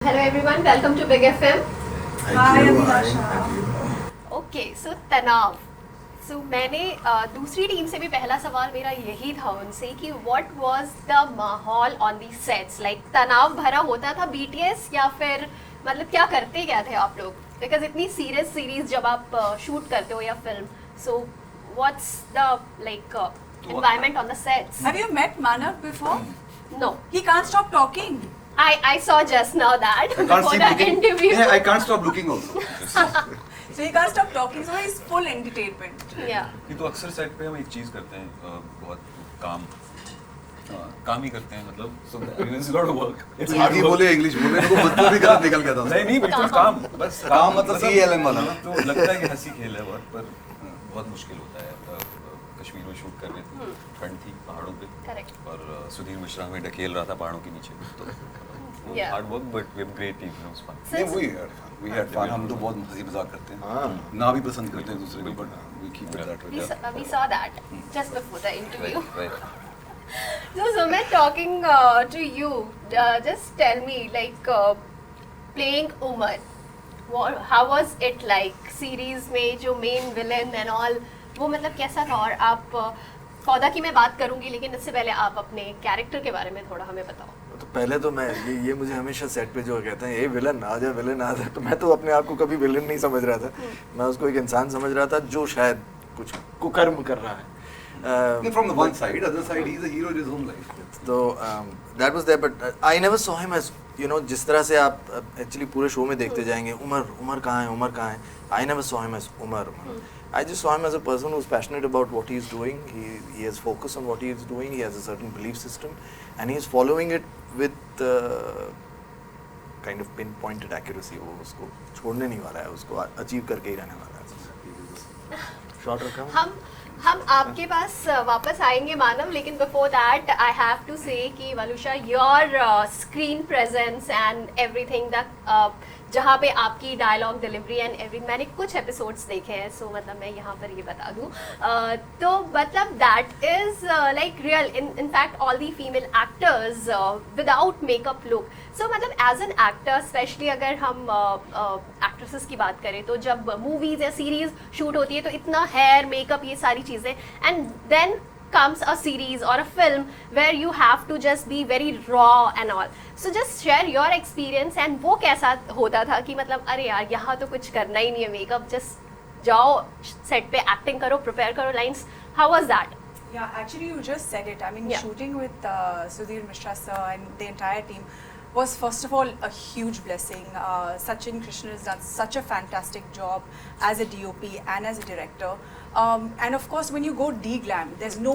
Hello everyone, welcome to Big FM. Hi, Abhilasha. Okay, so तनाव. So मैंने दूसरी team से भी पहला सवाल मेरा यही था उनसे कि what was the माहौल on the sets? Like तनाव भरा होता था BTS या फिर मतलब क्या करते क्या थे आप लोग? Because इतनी सीरियस सीरीज जब आप शूट करते हो या film, so what's the like environment on the sets? Have you met Manav before? No, He can't stop talking. I saw just now that I can't for stop the looking. interview. Yeah, I can't stop looking also. So he can't stop talking. So he's full entertainment. Yeah. ये तो अक्सर set पे हम एक चीज करते हैं बहुत काम काम ही करते हैं मतलब so it's a lot of work it's hard Hindi work बोले इंग्लिश बोले इनको मतलब भी गलत निकल गया था नहीं नहीं बिल्कुल काम बस काम मतलब CLM वाला ना। तो लगता है कि हंसी खेल है बहुत पर बहुत मुश्किल होता है कश्मीर में शूट कर रहे थे ठंड थी पहाड़ों पे Correct. और सुधीर मिश्रा हमें ढकेल रहा था पहाड़ों के नीचे तो Yeah. Hard work but we have great team it was fun नहीं we had fun हम तो बहुत हंसी मजाक करते हैं ना भी पसंद करते हैं दूसरे को but we keep it that way. We saw that just before the interview. Right So Sumit, talking to you, just tell me, like playing Umar, how was it like? Series में जो main villain and all, वो मतलब कैसा था? और आप पौधा की मैं बात करूंगी, लेकिन इससे पहले आप अपने कैरेक्टर के बारे में थोड़ा हमें बताओ. तो पहले तो मैं ये मुझे हमेशा सेट पे जो कहते हैं ये विलन आ जाए तो मैं तो अपने आप को कभी विलन नहीं समझ रहा था. मैं उसको एक इंसान समझ रहा था जो शायद कुछ कुकर्म कर रहा है. From the one side, other side he is a hero in his own life. तो that was there but I never saw him as जिस तरह से आप एक्चुअली पूरे शो में देखते जाएंगे उमर कहाँ है. I never saw him as Umar. I just saw him as a person who's passionate about what he is doing. He has focus on what he is doing. He has a certain belief system, and he is following it with kind of pinpointed accuracy. वो उसको छोड़ने नहीं वाला है, उसको achieve करके ही रहने वाला है. शॉर्ट रखा हूँ. हम आपके पास वापस आएंगे मानव, लेकिन before that I have to say कि वलुषा your screen presence and everything that जहाँ पे आपकी डायलॉग डिलीवरी एंड एवरी मैंने कुछ एपिसोड्स देखे हैं, सो मतलब मैं यहाँ पर ये बता दूँ तो मतलब that is like real in fact all the female actors without makeup look. So मतलब एज एन एक्टर स्पेशली अगर हम एक्ट्रेसेस की बात करें तो जब मूवीज या सीरीज शूट होती है तो इतना हेयर मेकअप ये सारी चीज़ें and then comes a series or a film where you have to just be very raw and all. So just share your experience and वो कैसा होता था कि मतलब अरे यार यहाँ तो कुछ करना ही नहीं है मेकअप, just जाओ set पे acting करो, prepare करो lines. How was that? Yeah, actually you just said it. I mean, Yeah. shooting with Sudhir Mishra sir and the entire team was first of all a huge blessing. Sachin Krishna has done such a fantastic job as a DOP and as a director. And of course, when you go de-glam, there's no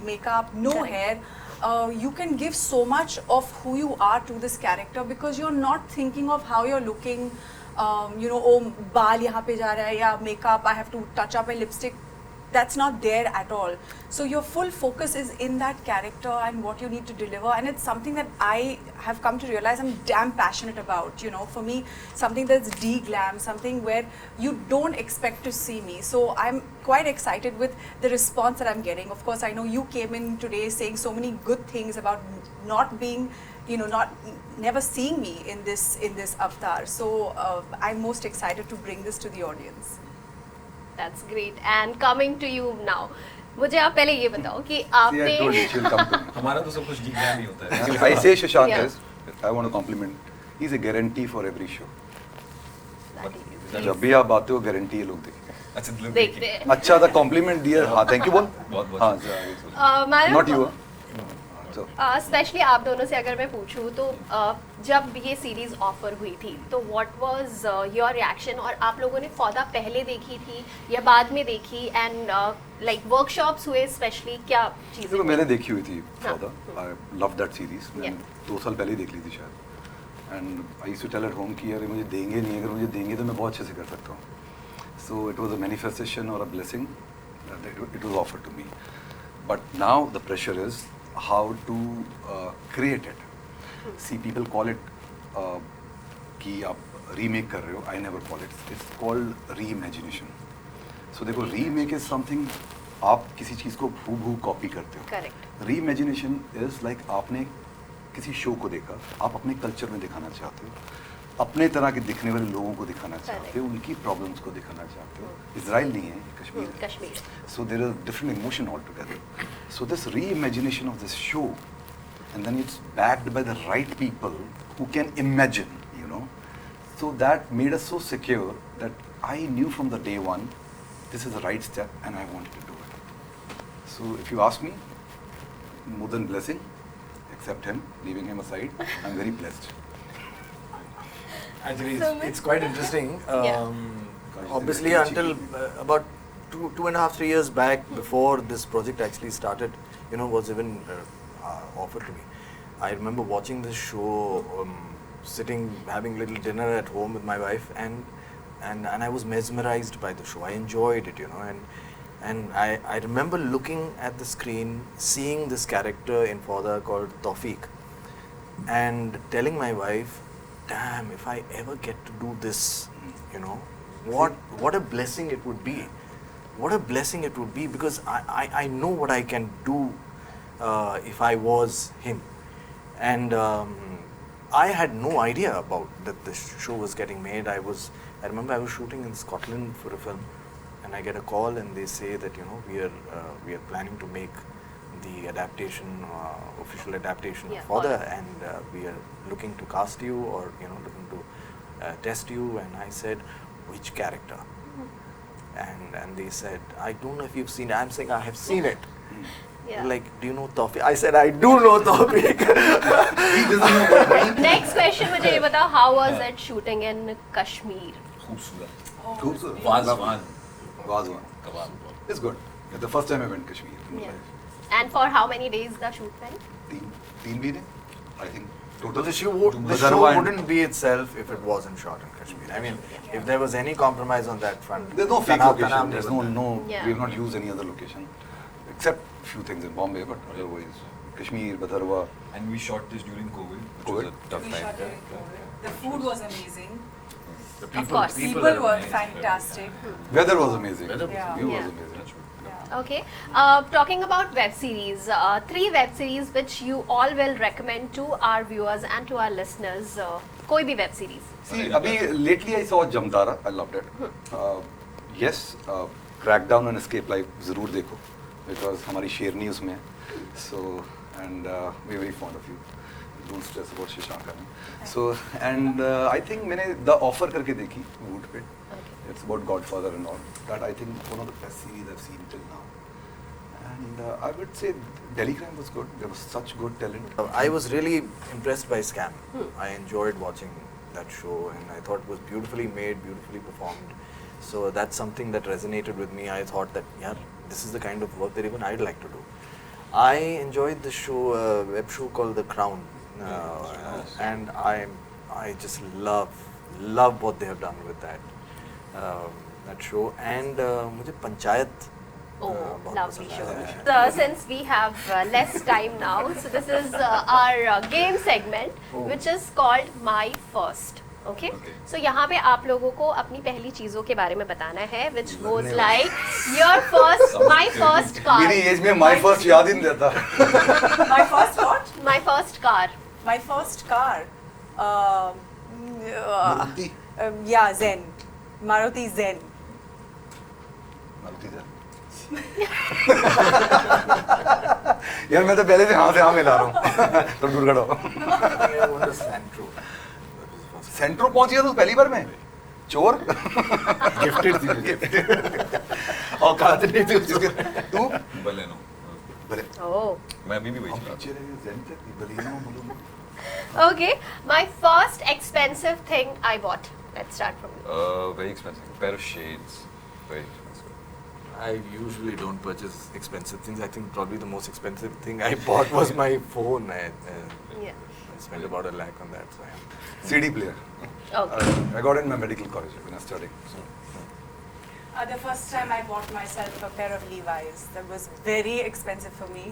makeup, no Correct. hair. You can give so much of who you are to this character because you're not thinking of how you're looking. Oh, baal yahan pe ja raha hai, ya makeup, I have to touch up my lipstick. That's not there at all. So your full focus is in that character and what you need to deliver, and it's something that I have come to realize I'm damn passionate about. For me, something that's de-glam, something where you don't expect to see me. So I'm quite excited with the response that I'm getting. Of course, I know you came in today saying so many good things about not being, never seeing me in this avatar. So I'm most excited to bring this to the audience. That's great. And coming to you now, मुझे आप पहले ये बताओ कि See, I told you आपने she'll come to me. हमारा तो सब कुछ डी-ग्लैम ही होता है I say Shashank Yeah. is, I want to compliment. He's a guarantee for every show. जब भी आप आते हो गारंटी ये लोग देखते हैं. अच्छा लोग देखते देखिए हैं. अच्छा था कॉम्प्लीमेंट दिया. हाँ थैंक यू बोल. बहुत हाँ नॉट यू. स्पेशली आप दोनों से अगर मैं पूछूं तो जब ये सीरीज ऑफर हुई थी तो व्हाट वाज योर रिएक्शन, और आप लोगों ने फौदा पहले देखी थी या बाद में देखी, एंड लाइक वर्कशॉप्स हुए स्पेशली क्या चीज़ें? देखो मैंने देखी हुई थी हाँ. For I love that series. मैंने 2 साल पहले ही देख ली थी शायद. And I used to tell at home कि यार मुझे देंगे नहीं, अगर मुझे देंगे तो मैं बहुत अच्छे से कर सकता हूँ. So it was a manifestation और a blessing that it was offered to me. But now the pressure is how to create it. See, people call it कि आप रीमेक कर रहे हो. I never call it. It's called reimagination. So देखो remake is something आप किसी चीज़ को हूबहू कॉपी करते हो. करेक्ट. रीइमेजिनेशन इज लाइक आपने किसी शो को देखा, आप अपने कल्चर में दिखाना चाहते हो. अपने तरह के दिखने वाले लोगों को दिखाना चाहते हो, उनकी प्रॉब्लम्स को दिखाना चाहते हो. इजराइल नहीं है, कश्मीर है. Kashmir. So there is different emotion altogether. So this reimagination of this show, and then it's backed by the right people who can imagine, you know. So that made us so secure that I knew from the day one, this is the right step and I wanted to do it. So if you ask me, more than blessing, except him, leaving him aside, I'm very blessed. Actually, So it's quite interesting. Yeah. Obviously, until about two and a half, 3 years back, before this project actually started, you know, was even offered to me. I remember watching this show, sitting, having little dinner at home with my wife, and I was mesmerized by the show. I enjoyed it, you know, and I remember looking at the screen, seeing this character in Fauda called Tawfiq, and telling my wife, damn, if I ever get to do this, you know, what a blessing it would be. What a blessing it would be, because I know what I can do if I was him. And I had no idea about that this show was getting made. I remember I was shooting in Scotland for a film, and I get a call and they say that, you know, we are planning to make the adaptation, official adaptation Yeah, of Fauda, Fauda. and we are looking to cast you, or, you know, looking to test you. And I said, which character? And they said, I don't know if you've seen it. I'm saying, I have seen it. Yeah. Like, do you know Tawfiq? I said, I do know Tawfiq. He doesn't know about me. Next question मुझे ये बताओ, how was it shooting in Kashmir? खूबसूरत. खूबसूरत. Wazwan. Wazwan. Kebab. It's good. It's the first time I went Kashmir in my Yeah. life. And for how many days the shoot went? तीन महीने, I think. Total. The show wouldn't be itself if it wasn't shot in Kashmir. I mean, if there was any compromise on that front, There's no fake Tanaav location. There's never done. no. Yeah. We have not used any other location, except few things in Bombay, but otherwise Kashmir, Bhadarwa. And we shot this during COVID, which COVID. was a tough We time. shot during COVID. The food was amazing. The Of course. People are were amazing. fantastic. Weather was amazing. Weather was Yeah. View Yeah. was amazing. That's true. Yeah. Okay. Talking about web series, 3 web series which you all will recommend to our viewers and to our listeners. कोई भी web series. See, abhi lately I saw Jamtara. I loved it. Yes, Crackdown and Escape Life जरूर देखो, because हमारी शेरनी उसमें है. So and we're very fond of you. Don't stress about Shashank. So and I think मैंने The Offer करके देखी Woot पे. It's about Godfather and all. That I think one of the best series I've seen till now. And I would say Delhi Crime was good. There was such good talent. I was really impressed by Scam. I enjoyed watching that show, and I thought it was beautifully made, beautifully performed. So that's something that resonated with me. I thought that, yeah, this is the kind of work that even I'd like to do. I enjoyed the show, web show called The Crown, and I just love what they have done with that show. And मुझे panchayat Oh, बहुत lovely पसंद show. आया है. So, since we have less time now, so this is our game segment, which is called My First. Okay? Okay. So यहाँ पे आप लोगों को अपनी पहली चीजों के बारे में बताना है, which goes like your first, my first car, मेरी एज में My First याद ही नहीं रहता. My first what? my first car. My first car. Maruti. Yeah, Zen. Maruti Zen. Maruti zen. यार मैं तो पहले से हाँ मिला रहा हूँ. तो दूर खड़ा हो. I want a Santro. सेंट्रो पहुंच गया तो पहली बार में चोर. Gifted थी. औकात नहीं थी उसके. तू बलेनो. भले Oh. मैं अभी भी वही हम चला पीछे रहे zen तक बलेनो बोलो. Okay. My first expensive thing I bought. Let's start from you. Very expensive. A pair of shades. Very expensive. I usually don't purchase expensive things. I think probably the most expensive thing I bought was my phone. Yeah. I spent about $1 lakh on that. So CD player. Okay. I got it in my medical college when I was studying. So. The first time I bought myself a pair of Levi's. That was very expensive for me.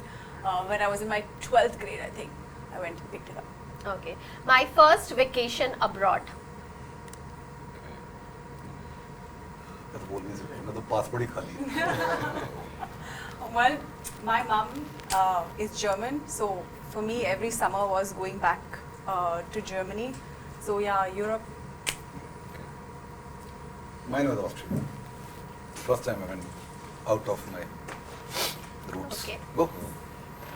When I was in my 12th grade, I think. I went and picked it up. Okay. My first vacation abroad. मैं तो बोल नहीं सकता. मैं तो passport ही खाली है. Well, my mom is German, so for me every summer was going back to Germany. So yeah, Europe Mine was Australia. First time I went out of my roots. Okay. Go.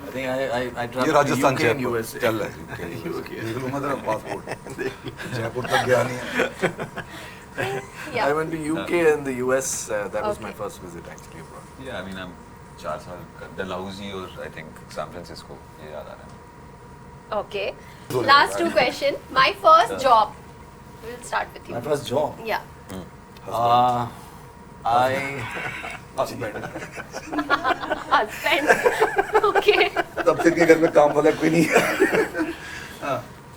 I think I ये traveled to Rajasthan UK and Jaipur USA. चल रहा है UK देख लूँगा तेरा passport Jaipur तक गया नहीं है Yeah. I went to UK and the US. That was my Okay. first visit actually abroad. Yeah, I mean, I'm 4 साल का Dalhousie और I think San Francisco ये याद आ रहा है. Okay. Go Last ahead. 2 question. My first job. We'll start with you. My first job. Yeah. I husband Husband. Okay. तब से के घर में काम वाला कोई नहीं है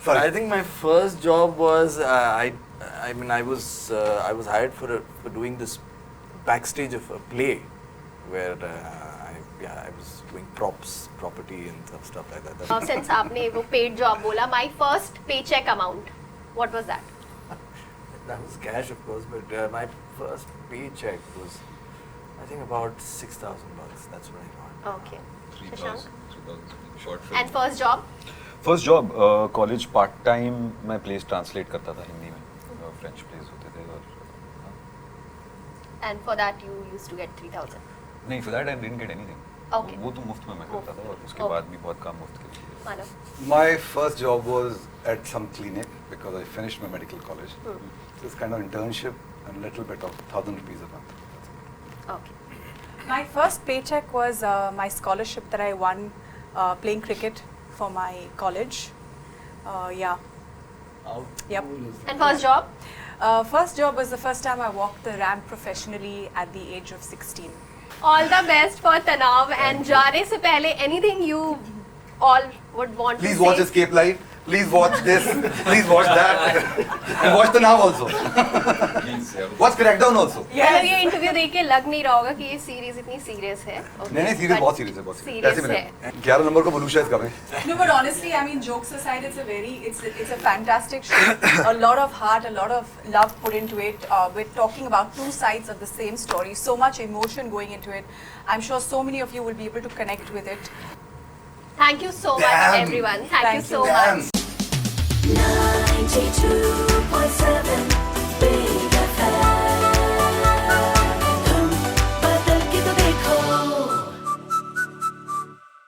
sorry I think my first job was I mean I was hired for doing this backstage of a play where I was doing props, property and stuff like that. Since आपने वो paid job बोला, my first paycheck amount. What was that? That was cash, of course, but my first paycheck was, I think, about $6,000. That's what I got. Okay. 3,000 short film. And first job? First job college part time मैं place translate करता था हिंदी में French place होते थे और And for that you used to get 3,000. नहीं for that I didn't get anything Okay. वो तो मुफ्त में मैं करता था और उसके Okay. बाद भी बहुत काम मुफ्त के लिए Manav. my first job was at some clinic because I finished my medical college so it's kind of internship and a little bit of 1,000 rupees a month. Okay. My first paycheck was my scholarship that I won playing cricket for my college. Yeah. Yep. And first job? First job was the first time I walked the ramp professionally at the age of 16. All the best for Tanaav. And जाने से पहले anything you all would want Please to watch say? Escape Live. Please watch this. Please watch that. And watch Tanaav also. Watch Crackdown also. मतलब ये interview देख के लग नहीं रहा होगा कि ये सीरीज इतनी सीरियस है. Okay. नहीं सीरीज But बहुत सीरीज है बहुत serious कैसे मिले है. 11 नंबर को बलूशा इसका में No, but honestly, I mean, jokes aside, it's a fantastic show. A lot of heart, a lot of love put into it. We're talking about 2 sides of the same story. So much emotion going into it. I'm sure so many of you will be able to connect with it. Thank you so much Damn. everyone. Thank you Thank so you. much. 92